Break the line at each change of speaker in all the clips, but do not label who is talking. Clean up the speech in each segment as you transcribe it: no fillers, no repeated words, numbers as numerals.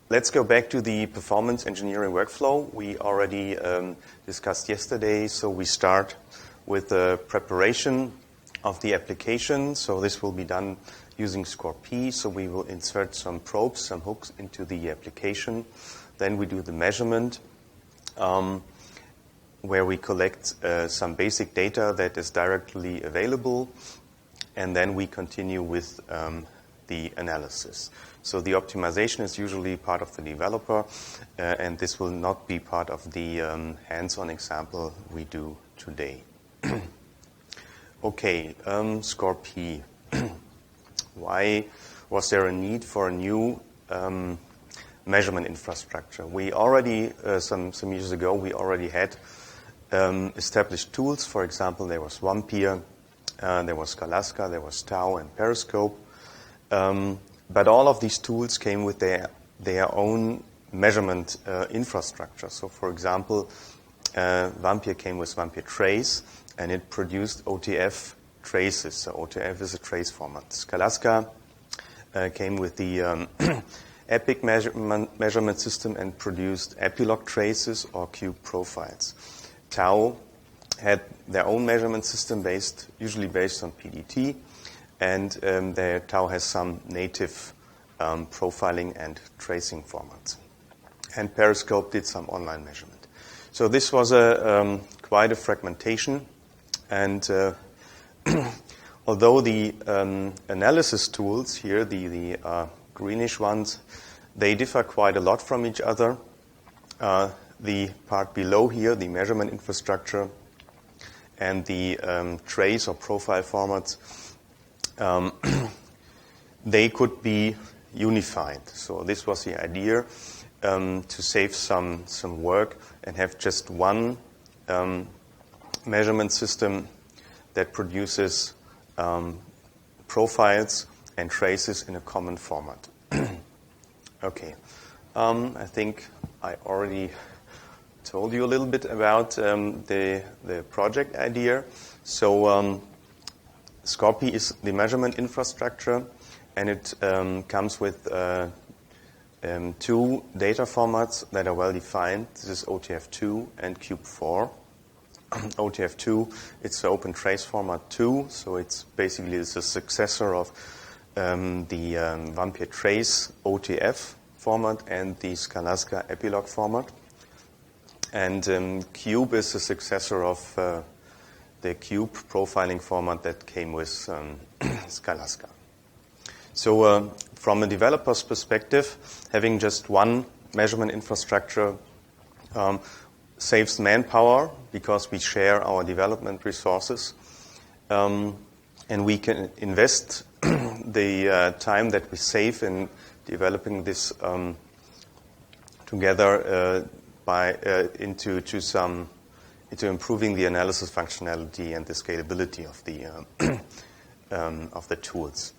Let's go back to the performance engineering workflow we already discussed yesterday. So we start with the preparation of the application. So this will be done using ScoreP. So we will insert some probes, some hooks into the application. Then we do the measurement, where we collect some basic data that is directly available. And then we continue with the analysis. So the optimization is usually part of the developer, and this will not be part of the hands-on example we do today. Okay, ScoreP. Why was there a need for a new measurement infrastructure? We already, some years ago, we already had established tools. For example, there was Vampire, there was Scalaska, there was Tau and Periscope. But all of these tools came with their own measurement infrastructure. So, for example, Vampire came with Vampire Trace, and it produced OTF traces. So OTF is a trace format. Scalaska came with the EPIC measurement system and produced epilogue traces or cube profiles. Tau had their own measurement system usually based on PDT. And their Tau has some native profiling and tracing formats. And Periscope did some online measurement. So this was quite a fragmentation. And although the analysis tools here, the greenish ones, they differ quite a lot from each other. The part below here, the measurement infrastructure, and the trace or profile formats, they could be unified. So this was the idea, to save some work and have just one measurement system that produces profiles and traces in a common format. Okay, I think I already told you a little bit about the project idea. So ScoreP is the measurement infrastructure, and it comes with two data formats that are well defined. This is OTF2 and Cube4. OTF2, it's the Open Trace Format 2, so it's basically the successor of the Vampire Trace OTF format and the Scalaska epilogue format. And Cube is the successor of the Cube profiling format that came with Scalaska. So from a developer's perspective, having just one measurement infrastructure saves manpower because we share our development resources. And we can invest the time that we save in developing this together into improving the analysis functionality and the scalability of the tools.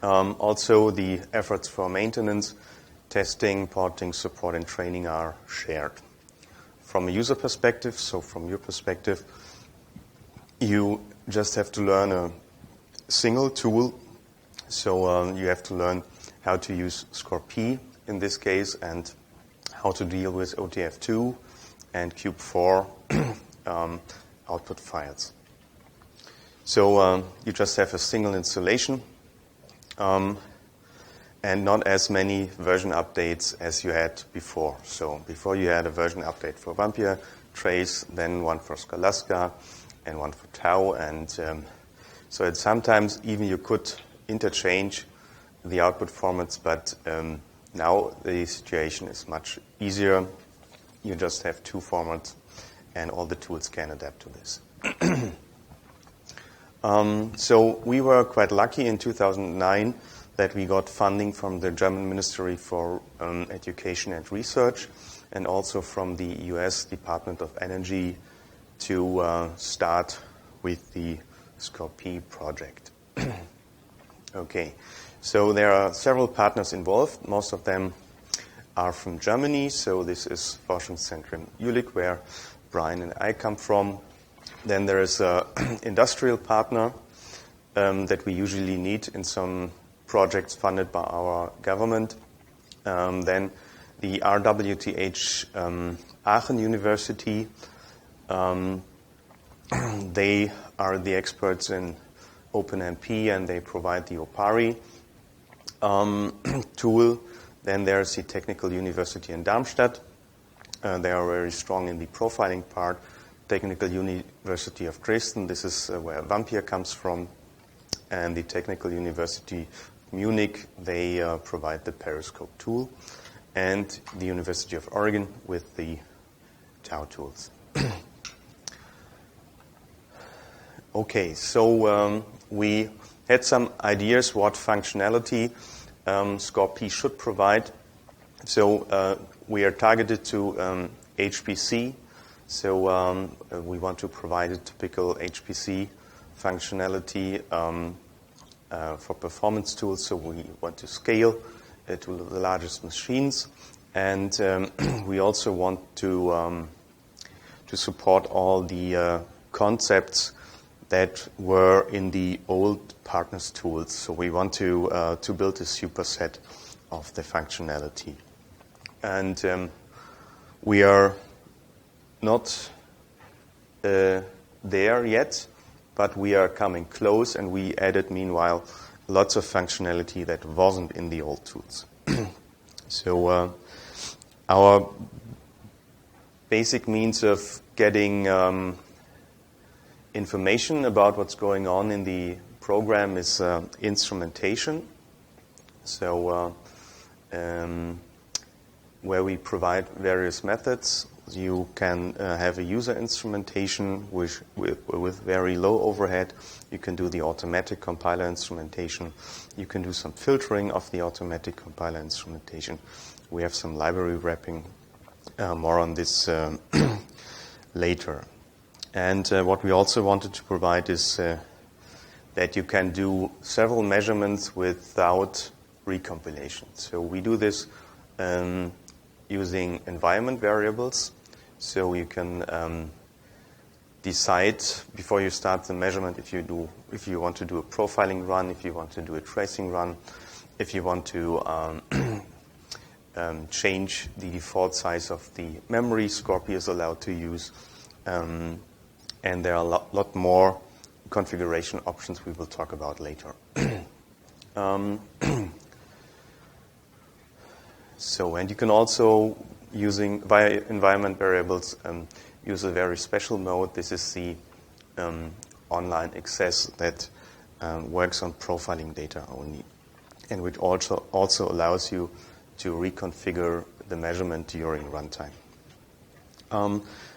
Also, the efforts for maintenance, testing, porting, support, and training are shared. From a user perspective, so from your perspective, you just have to learn a single tool. So you have to learn how to use ScoreP in this case and how to deal with OTF2 and Cube4 output files. So you just have a single installation and not as many version updates as you had before. So before you had a version update for Vampire Trace, then one for Scalaska, and one for Tau. And so sometimes even you could interchange the output formats, but now the situation is much easier. You just have two formats, and all the tools can adapt to this. So we were quite lucky in 2009 that we got funding from the German Ministry for Education and Research, and also from the US Department of Energy to start with the ScoreP project. Okay, so there are several partners involved. Most of them are from Germany. So this is Forschungszentrum Jülich, where Brian and I come from. Then there is an industrial partner that we usually need in some projects funded by our government. Then the RWTH Aachen University, they are the experts in OpenMP, and they provide the OPARI tool. Then there's the Technical University in Darmstadt. They are very strong in the profiling part. Technical University of Dresden, this is where Vampire comes from. And the Technical University of Munich, they provide the Periscope tool. And the University of Oregon with the Tau tools. Okay, so we had some ideas what functionality ScoreP should provide. So we are targeted to HPC. So we want to provide a typical HPC functionality for performance tools. So we want to scale to the largest machines, and we also want to support all the concepts that were in the old partners tools. So we want to build a superset of the functionality, and we are not there yet, but we are coming close, and we added meanwhile lots of functionality that wasn't in the old tools. So our basic means of getting information about what's going on in the program is instrumentation. So where we provide various methods. You can have a user instrumentation with very low overhead. You can do the automatic compiler instrumentation. You can do some filtering of the automatic compiler instrumentation. We have some library wrapping. More on this later. And what we also wanted to provide is that you can do several measurements without recompilation. So we do this using environment variables. So you can decide before you start the measurement if you want to do a profiling run, if you want to do a tracing run, if you want to change the default size of the memory ScoreP is allowed to use. And there are a lot more configuration options we will talk about later. So, and you can also, using via environment variables, use a very special mode. This is the online access that works on profiling data only, and which also allows you to reconfigure the measurement during runtime.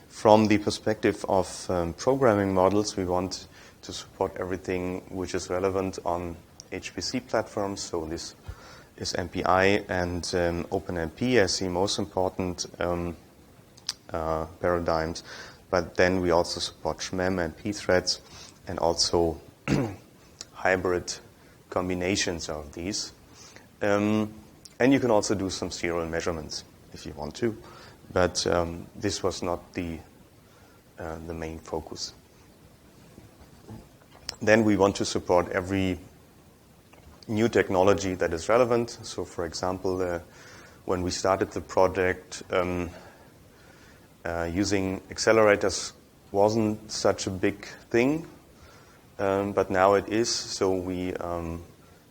From the perspective of programming models, we want to support everything which is relevant on HPC platforms. So this is MPI and OpenMP as the most important paradigms. But then we also support SHMEM and pthreads, and also hybrid combinations of these. And you can also do some serial measurements if you want to. But this was not the main focus. Then we want to support every new technology that is relevant. So, for example, when we started the project, using accelerators wasn't such a big thing, but now it is. So we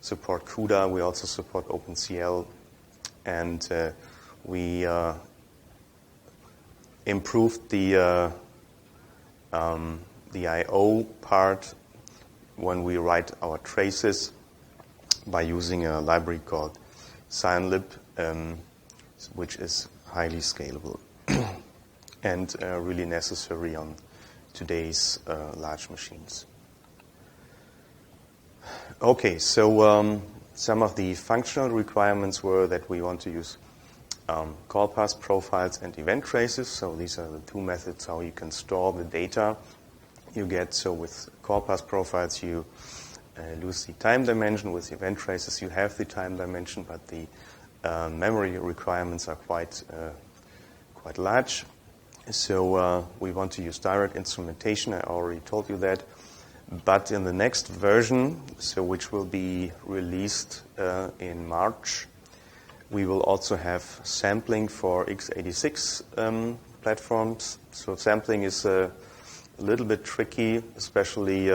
support CUDA. We also support OpenCL, and we improved the I/O part when we write our traces by using a library called ScienLib, which is highly scalable and really necessary on today's large machines. Okay, so some of the functional requirements were that we want to use call path profiles and event traces. So these are the two methods how you can store the data you get. So with call path profiles, you lose the time dimension. With event traces, you have the time dimension, but the memory requirements are quite large. So we want to use direct instrumentation. I already told you that. But in the next version, so which will be released in March, We will also have sampling for x86 platforms. So sampling is a little bit tricky, especially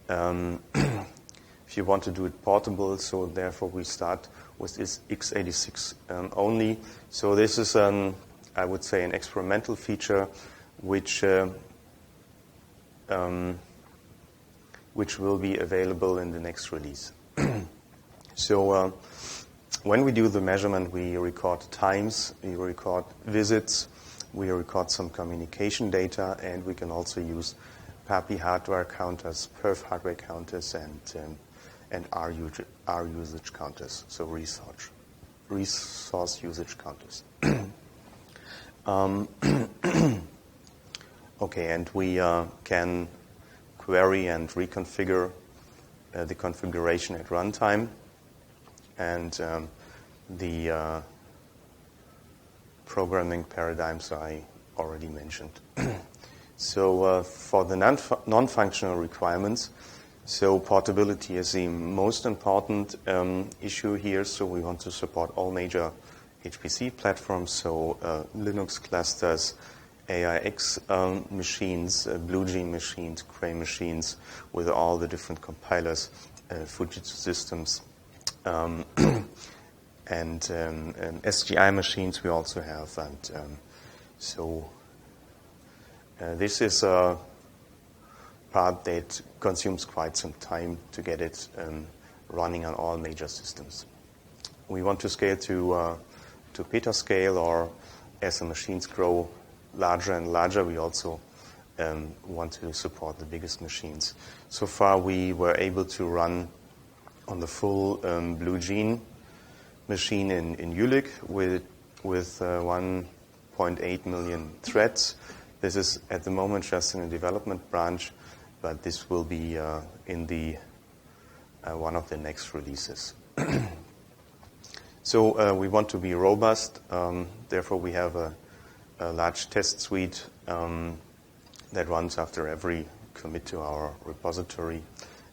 if you want to do it portable. So therefore we start with this x86 only. So this is, I would say, an experimental feature which will be available in the next release. So when we do the measurement, we record times, we record visits, we record some communication data, and we can also use PAPI hardware counters, perf hardware counters, and R usage counters, so resource usage counters. Okay, and we can query and reconfigure the configuration at runtime, and the programming paradigms I already mentioned. So for the non-functional requirements, so portability is the most important issue here. So we want to support all major HPC platforms, so Linux clusters, AIX machines, BlueGene machines, Cray machines, with all the different compilers, Fujitsu systems, and SGI machines we also have. And so this is a part that consumes quite some time to get it running on all major systems. We want to scale to petascale, or as the machines grow larger and larger, we also want to support the biggest machines. So far, we were able to run on the full BlueGene machine in Jülich with 1.8 million threads. This is at the moment just in the development branch, but this will be in the one of the next releases. So we want to be robust. Therefore, we have a large test suite that runs after every commit to our repository.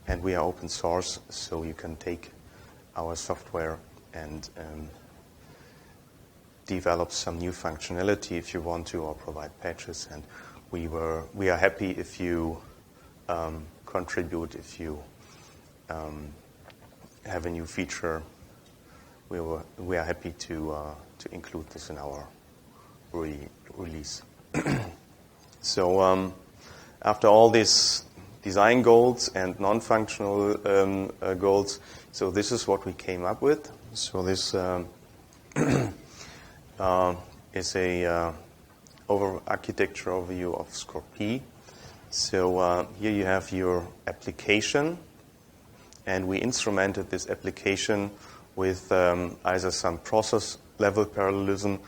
And we are open source, so you can take our software and develop some new functionality if you want to, or provide patches. And we are happy if you contribute, if you have a new feature. We are happy to include this in our release. So after all these design goals and non-functional goals, so this is what we came up with. So this is a architecture overview of ScoreP. So here you have your application, and we instrumented this application with either some process level parallelism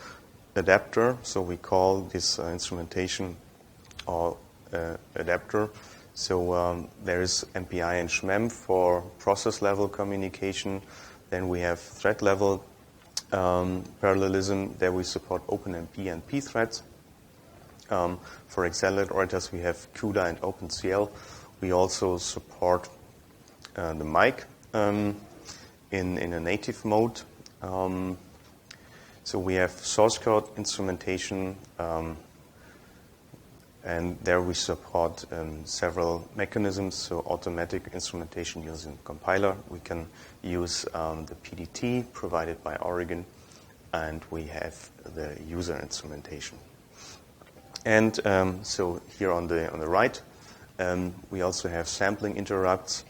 adapter. So we call this instrumentation or adapter. So there is MPI and SHMEM for process level communication. Then we have thread level parallelism. There we support OpenMP and P threads. For accelerators, we have CUDA and OpenCL. We also support the mic in a native mode. So we have source code instrumentation, and there we support several mechanisms. So automatic instrumentation using compiler. We can use the PDT provided by Oregon, and we have the user instrumentation. And so here on the right, we also have sampling interrupts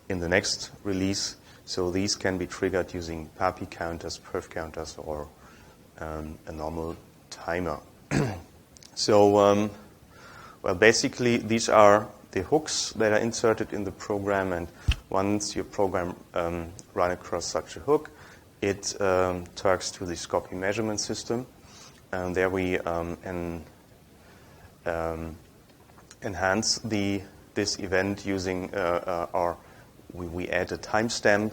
in the next release. So these can be triggered using PAPI counters, perf counters, or a normal timer. So, well, basically, these are the hooks that are inserted in the program, and once your program runs across such a hook, it talks to the ScoreP measurement system, and there we enhance this event using we add a timestamp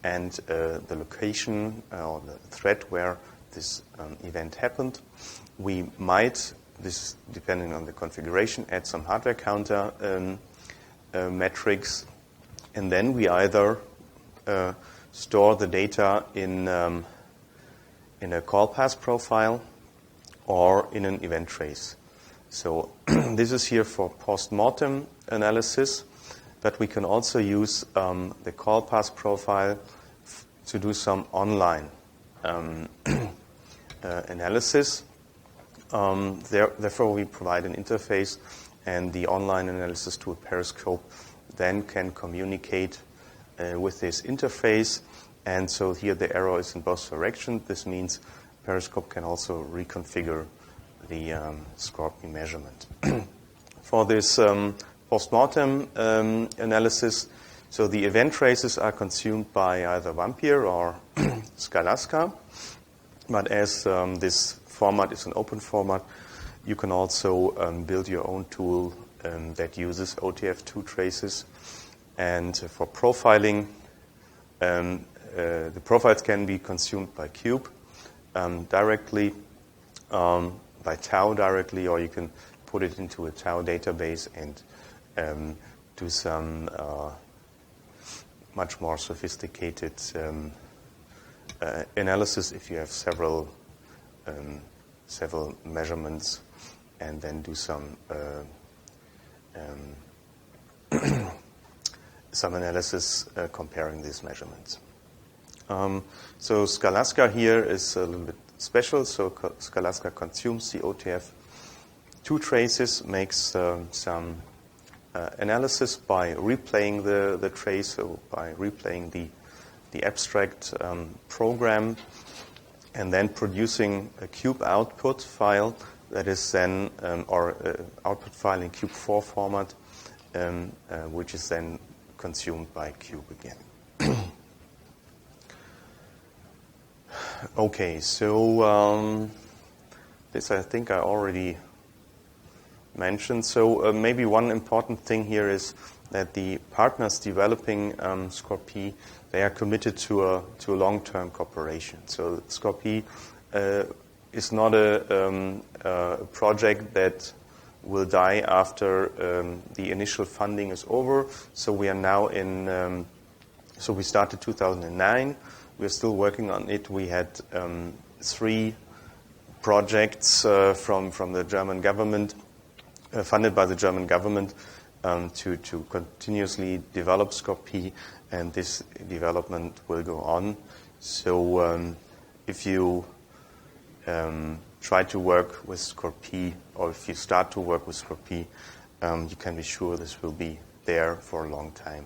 and the location or the thread where this event happened. We might, this depending on the configuration, add some hardware counter metrics, and then we either store the data in a call path profile or in an event trace. So this is here for post-mortem analysis, but we can also use the call path profile to do some online analysis. Therefore, we provide an interface, and the online analysis tool Periscope then can communicate with this interface. And so here the arrow is in both directions. This means Periscope can also reconfigure the ScoreP measurement. For this post-mortem analysis, so the event traces are consumed by either Vampire or Scalaska. But as this format is an open format, you can also build your own tool that uses OTF2 traces. And for profiling, the profiles can be consumed by Cube directly, by Tau directly, or you can put it into a Tau database and do some much more sophisticated analysis if you have several measurements, and then do some analysis comparing these measurements. So Scalaska here is a little bit special. So Scalaska consumes the OTF2 traces, makes some analysis by replaying the trace, so by replaying the abstract program, and then producing a Cube output file that is then, or output file in Cube 4 format, which is then consumed by Cube again. Okay, so this I think I already mentioned. So maybe one important thing here is that the partners developing ScoreP, they are committed to a long-term cooperation. So ScoreP is not a project that will die after the initial funding is over. So we are now in. So we started 2009. We're still working on it. We had 3 projects from the German government, funded by the German government, to continuously develop ScoreP, and this development will go on. So if you try to work with ScoreP, or if you start to work with ScoreP, you can be sure this will be there for a long time.